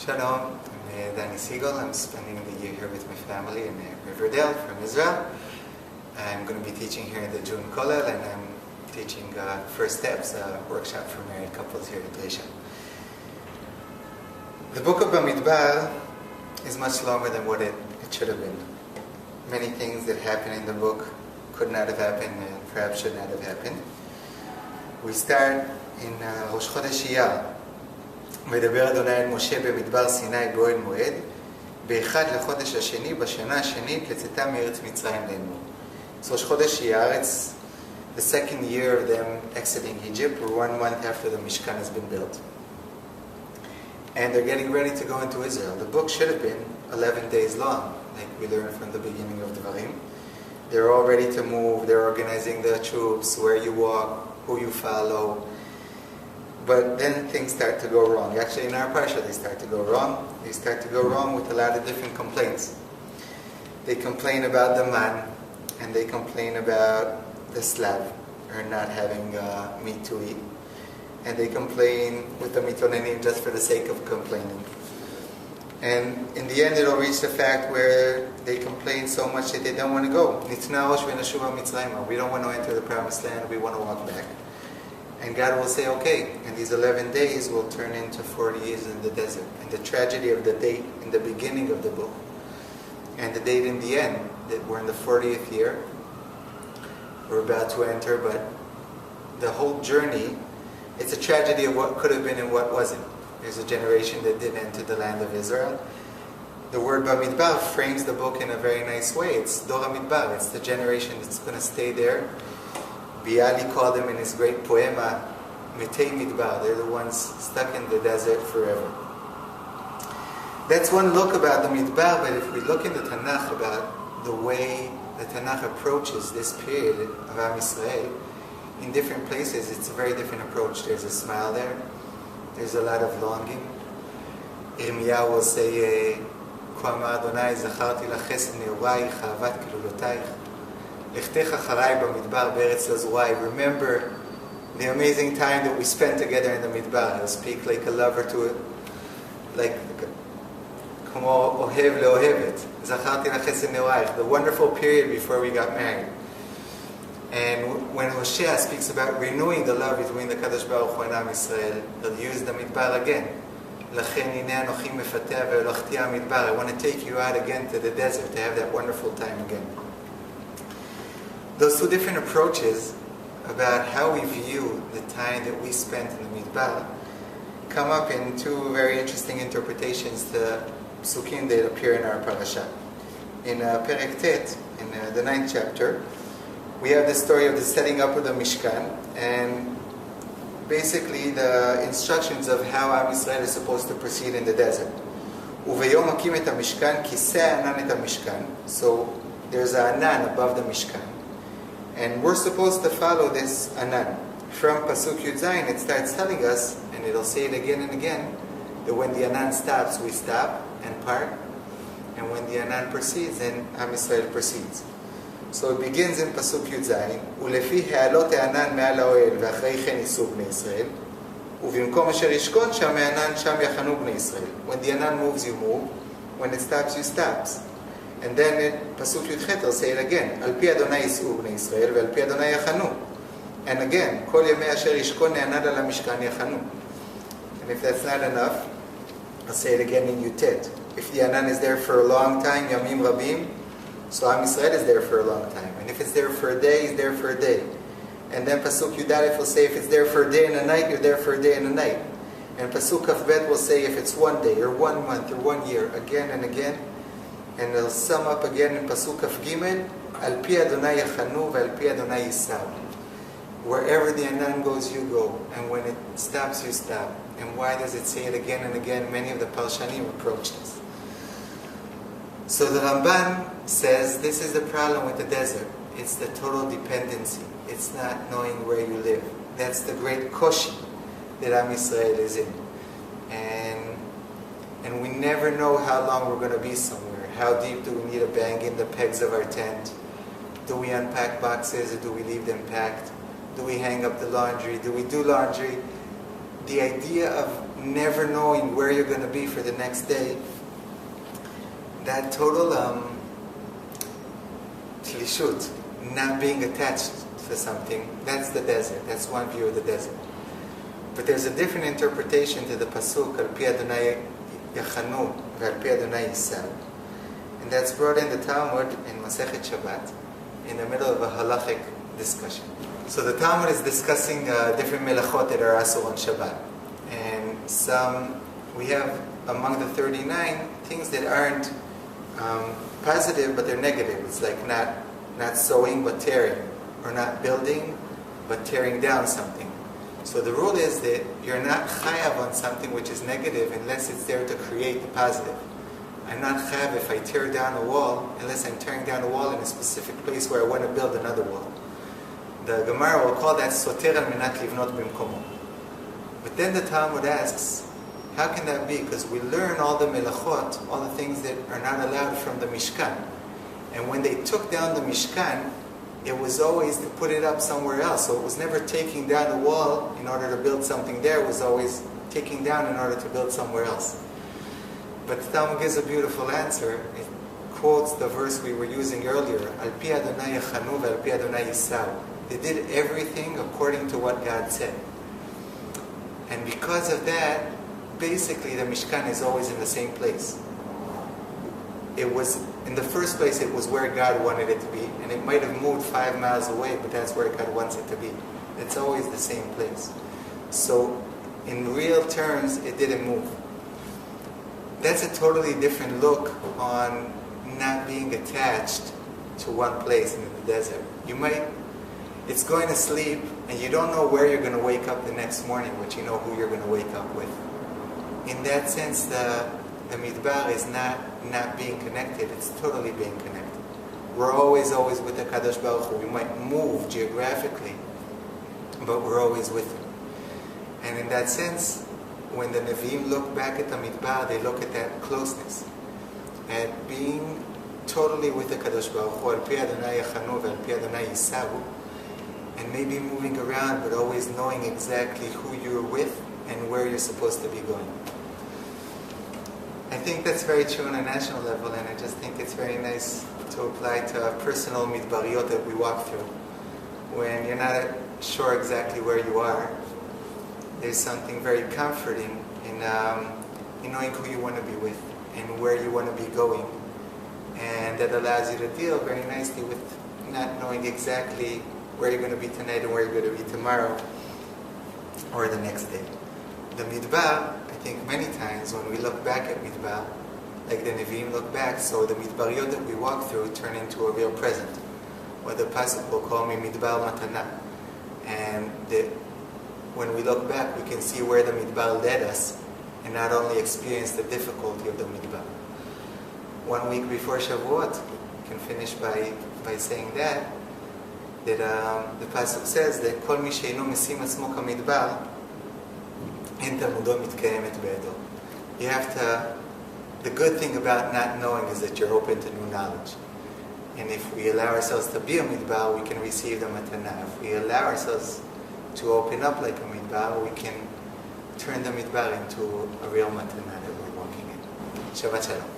Shalom, I'm Dani Segal. I'm spending the year here with my family in Riverdale from Israel. I'm going to be teaching here in the June Kollel, and I'm teaching First Steps, a workshop for married couples here at Dresha. The book of Bamidbar is much longer than what it should have been. Many things that happen in the book could not have happened and perhaps should not have happened. We start in ראש חודש אייר. מדבר אדוני אל משה במדבר סיני באוהל מועד, באחד לחודש השני, בשנה השנית לצאתם מארץ מצרים לאמור. So ראש חודש אייר, it's the second year of them exiting Egypt, or 1 month after the Mishkan has been built. And they're getting ready to go into Israel. The book should have been 11 days long, like we learned from the beginning of Devarim. They're all ready to move, they're organizing the troops, where you walk, who you follow. But then things start to go wrong. Actually, in our parsha, they start to go wrong. They start to go wrong with a lot of different complaints. They complain about the man, and they complain about the slav, or not having meat to eat. And they complain with the mitonenim just for the sake of complaining. And in the end, it'll reach the fact where they complain so much that they don't want to go. We don't want to enter the promised land. We want to walk back. And God will say, okay, and these 11 days will turn into 40 years in the desert. And the tragedy of the date in the beginning of the book, and the date in the end, that we're in the 40th year, we're about to enter, but the whole journey, it's a tragedy of what could have been and what wasn't. There's a generation that didn't enter the land of Israel. The word Bamidbar frames the book in a very nice way. It's Dor HaMidbar, it's the generation that's going to stay there. Biali called them in his great poema, Metei Midbar. They're the ones stuck in the desert forever. That's one look about the Midbar, but if we look in the Tanakh about the way the Tanakh approaches this period of Am Yisrael, in different places it's a very different approach. There's a smile there, there's a lot of longing. Yirmiyahu will say, Ko amar Adonai, Zacharti lach chesed ne'orayich, ahavat kilulotayich. Remember the amazing time that we spent together in the Midbar. He'll speak like a lover to it, like כמו אוהב לאוהבת. זכרתי לך חסד נעורייך, the wonderful period before we got married. And when Hosea speaks about renewing the love between the Kadosh Baruch Hu and Am Yisrael, he'll use the Midbar again. לכן הנה אנוכי מפתה והולכתי המדבר. I want to take you out again to the desert to have that wonderful time again. Those two different approaches about how we view the time that we spent in the Midbar come up in two very interesting interpretations to psukim that appear in our parasha. In Perek Tet, in the 9th chapter, we have the story of the setting up of the Mishkan, and basically the instructions of how Am Yisrael is supposed to proceed in the desert. Uveyom hakim et hamishkan, kiseh anan et hamishkan. So there's an anan above the Mishkan. And we're supposed to follow this anan. From Pasuk Yud Zayin, it starts telling us, and it'll say it again and again, that when the anan stops, we stop and part. And when the anan proceeds, then Am Yisrael proceeds. So it begins in Pasuk Yud Zayin, ולפי העלות הענן מעל האוהל ואחרי כן ייסעו בני ישראל, ובמקום אשר ישכון שם הענן שם יחנו בני ישראל. When the anan moves, you move. When it stops, you stop. And then in Pasuk Yud will say it again. Al pi Adonai yis'u bnei Yisrael, ve'al pi Adonai yachanu. And again, kol yemei asher yishkon ne'anad al mishkan yachanu. And if that's not enough, I'll say it again in Yutet. If the anan is there for a long time, yamim rabim, so Am Yisrael is there for a long time. And if it's there for a day, it's there for a day. And then Pasuk Yud Aleph will say if it's there for a day and a night, you're there for a day and a night. And Pasuk Kaf Bet will say if it's 1 day or 1 month or 1 year, again and again. And they'll sum up again in Pasuk Kaf Gimel, Al pi Adonai yachanu ve'al pi Adonai yisav. Wherever the anan goes, you go, and when it stops, you stop. And why does it say it again and again? Many of the Parshanim approach this. So the Ramban says this is the problem with the desert. It's the total dependency. It's not knowing where you live. That's the great koshi that Am Yisrael is in. And we never know how long we're going to be somewhere. How deep do we need to bang in the pegs of our tent? Do we unpack boxes or do we leave them packed? Do we hang up the laundry? Do we do laundry? The idea of never knowing where you're going to be for the next day, that total tlishut, not being attached to something, that's the desert. That's one view of the desert. But there's a different interpretation to the pasuk, Al pi Adonai yachanu ve'al pi Adonai yisau. And that's brought in the Talmud in Masechet Shabbat, in the middle of a halachic discussion. So the Talmud is discussing different melachot that are asur on Shabbat. And we have among the 39 things that aren't positive, but they're negative. It's like not sowing, but tearing, or not building, but tearing down something. So the rule is that you're not chayav on something which is negative unless it's there to create the positive. I'm not chayav if I tear down a wall unless I'm tearing down a wall in a specific place where I want to build another wall. The Gemara will call that soter al menat livnot bimkomo. But then the Talmud asks, how can that be? Because we learn all the melachot, all the things that are not allowed from the Mishkan. And when they took down the Mishkan, it was always to put it up somewhere else. So it was never taking down the wall in order to build something there. It was always taking down in order to build somewhere else. But the Talmud gives a beautiful answer. It quotes the verse we were using earlier, Al pi Adonai yachanu ve'al pi Adonai yisau. They did everything according to what God said. And because of that, basically the Mishkan is always in the same place. It was, in the first place, it was where God wanted it to be. And it might have moved 5 miles away, but that's where God wants it to be. It's always the same place. So, in real terms, it didn't move. That's a totally different look on not being attached to one place in the desert. It's going to sleep, and you don't know where you're going to wake up the next morning, but you know who you're going to wake up with. In that sense, the midbar is not being connected, it's totally being connected. We're always with the Kadosh Baruch Hu. We might move geographically, but we're always with Him. And in that sense, when the Nevi'im look back at the midbar, they look at that closeness, at being totally with the Kadosh Baruch Hu, Al pi Adonai yachanu ve'al pi Adonai yisau, and maybe moving around, but always knowing exactly who you're with and where you're supposed to be going. I think that's very true on a national level, and I just think it's very nice to apply to personal midbariyot that we walk through. When you're not sure exactly where you are, there's something very comforting in knowing who you want to be with and where you want to be going. And that allows you to deal very nicely with not knowing exactly where you're going to be tonight and where you're going to be tomorrow or the next day. The midbar, I think many times when we look back at midbar, like the Nevi'im look back, so the midbariyot that we walk through turn into a real present. What the pasuk will call me midbar matana. And when we look back, we can see where the midbar led us and not only experience the difficulty of the midbar. 1 week before Shavuot, we can finish by saying that the pasuk says that kol mi she'eino mesim atzmo kamidbar en talmudo mitkayemet be'edo. You have to. The good thing about not knowing is that you're open to new knowledge. And if we allow ourselves to be a midbar, we can receive the matana. If we allow ourselves to open up like a midbar, we can turn the midbar into a real matana that we're walking in. Shabbat Shalom.